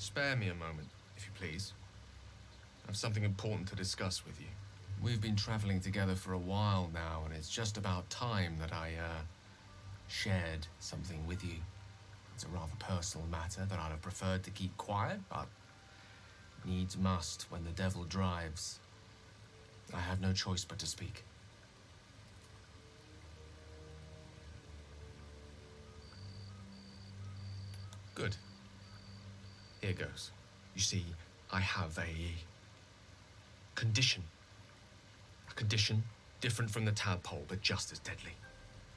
Spare me a moment, if you please. I have something important to discuss with you. We've been traveling together for a while now, and it's just about time that I, shared something with you. It's a rather personal matter that I'd have preferred to keep quiet, but needs must when the devil drives. I have no choice but to speak. Good. Here goes. You see, I have a condition. A condition different from the tadpole, but just as deadly.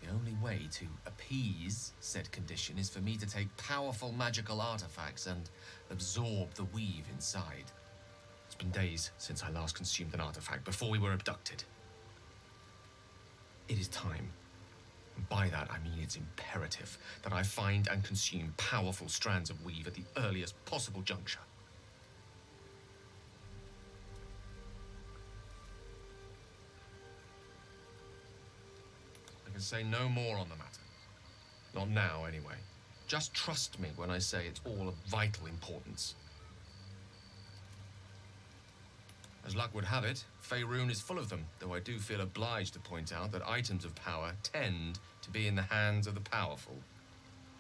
The only way to appease said condition is for me to take powerful magical artifacts and absorb the weave inside. It's been days since I last consumed an artifact, before we were abducted. It is time. And by that, I mean it's imperative that I find and consume powerful strands of weave at the earliest possible juncture. I can say no more on the matter. Not now, anyway. Just trust me when I say it's all of vital importance. As luck would have it, Faerun is full of them, though I do feel obliged to point out that items of power tend to be in the hands of the powerful.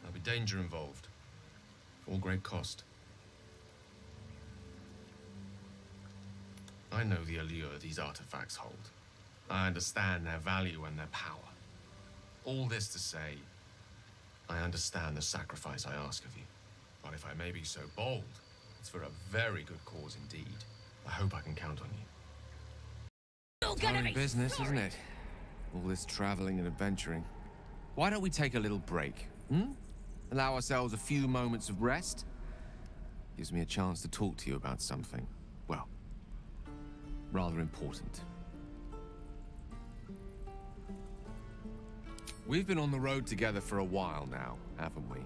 There'll be danger involved, all great cost. I know the allure these artifacts hold. I understand their value and their power. All this to say, I understand the sacrifice I ask of you. But if I may be so bold, it's for a very good cause indeed. I hope I can count on you. Tiring business, isn't it? All this traveling and adventuring. Why don't we take a little break, Allow ourselves a few moments of rest? Gives me a chance to talk to you about something, well, rather important. We've been on the road together for a while now, haven't we?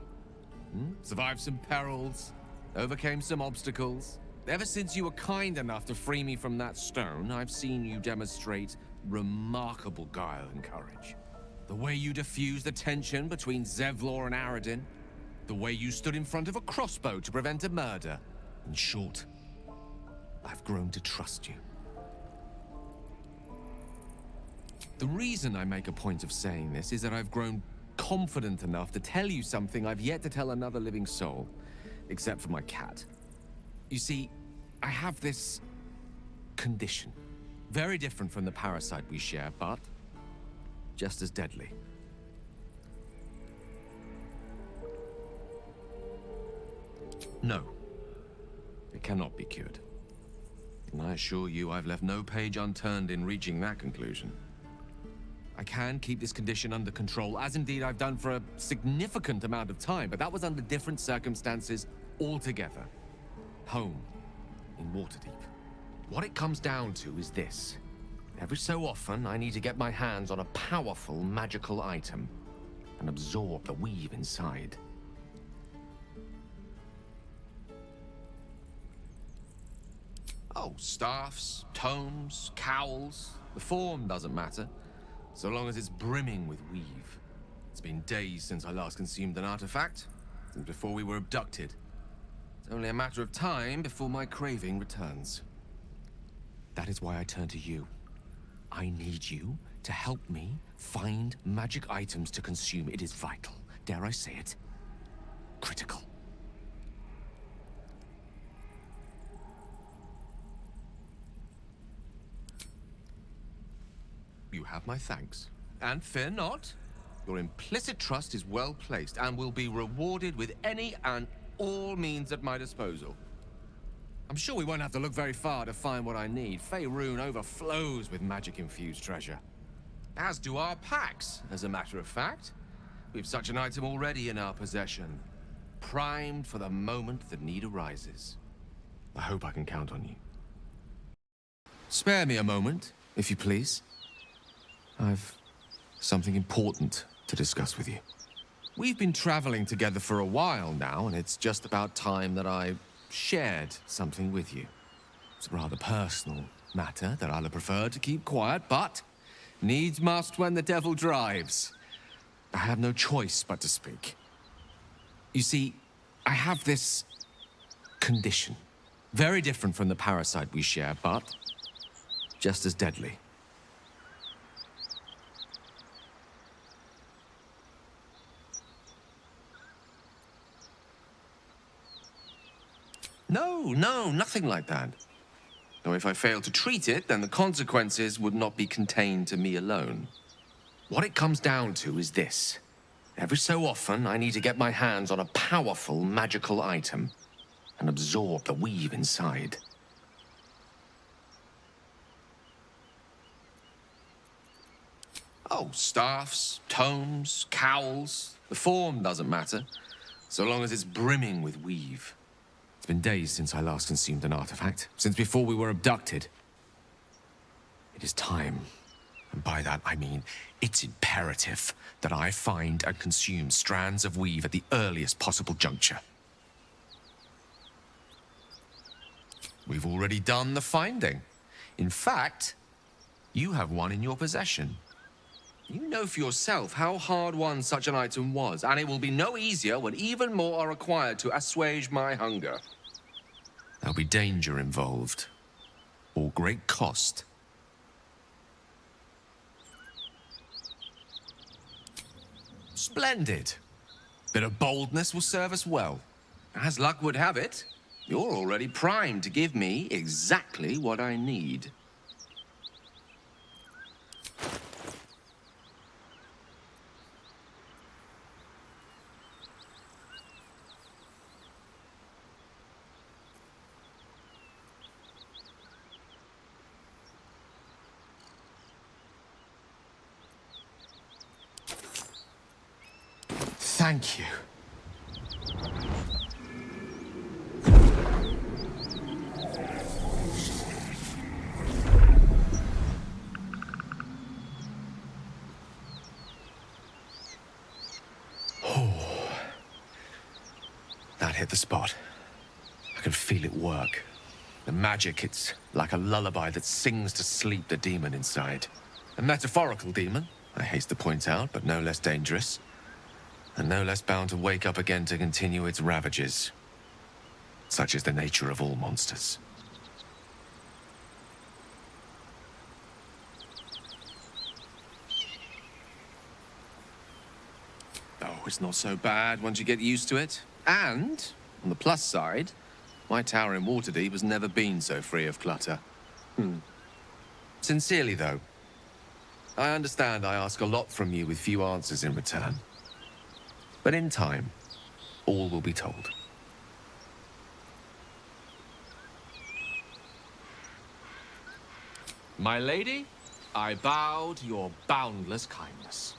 Survived some perils, overcame some obstacles. Ever since you were kind enough to free me from that stone, I've seen you demonstrate remarkable guile and courage. The way you diffused the tension between Zevlor and Aradin. The way you stood in front of a crossbow to prevent a murder. In short, I've grown to trust you. The reason I make a point of saying this is that I've grown confident enough to tell you something I've yet to tell another living soul, except for my cat. You see, I have this condition. Very different from the parasite we share, but just as deadly. No, it cannot be cured. And I assure you I've left no page unturned in reaching that conclusion. I can keep this condition under control, as indeed I've done for a significant amount of time, but that was under different circumstances altogether. Home, in Waterdeep. What it comes down to is this. Every so often, I need to get my hands on a powerful magical item and absorb the weave inside. Oh, staffs, tomes, cowls, the form doesn't matter, so long as it's brimming with weave. It's been days since I last consumed an artifact, since before we were abducted. It's only a matter of time before my craving returns. That is why I turn to you. I need you to help me find magic items to consume. It is vital. Dare I say it? Critical. You have my thanks. And fear not. Your implicit trust is well placed and will be rewarded with any and all means at my disposal. I'm sure we won't have to look very far to find what I need. Faerun overflows with magic-infused treasure. As do our packs, as a matter of fact. We've such an item already in our possession. Primed for the moment the need arises. I hope I can count on you. Spare me a moment, if you please. I've something important to discuss with you. We've been traveling together for a while now, and it's just about time that I shared something with you. It's a rather personal matter that I'd have preferred to keep quiet, but needs must when the devil drives. I have no choice but to speak. You see, I have this condition. Very different from the parasite we share, but just as deadly. No, nothing like that. Though if I fail to treat it, then the consequences would not be contained to me alone. What it comes down to is this. Every so often, I need to get my hands on a powerful magical item and absorb the weave inside. Oh, staffs, tomes, cowls. The form doesn't matter, so long as it's brimming with weave. It's been days since I last consumed an artifact, since before we were abducted. It is time. And by that, I mean it's imperative that I find and consume strands of weave at the earliest possible juncture. We've already done the finding. In fact, you have one in your possession. You know for yourself how hard-won such an item was, and it will be no easier when even more are required to assuage my hunger. There'll be danger involved, or great cost. Splendid. Bit of boldness will serve us well. As luck would have it, you're already primed to give me exactly what I need. Thank you. Oh, that hit the spot. I can feel it work. The magic, it's like a lullaby that sings to sleep the demon inside. A metaphorical demon, I haste to point out, but no less dangerous. And no less bound to wake up again to continue its ravages. Such is the nature of all monsters. Oh, it's not so bad once you get used to it. And, on the plus side, my tower in Waterdeep has never been so free of clutter. Sincerely, though, I understand I ask a lot from you with few answers in return. But in time, all will be told. My lady, I bow to your boundless kindness.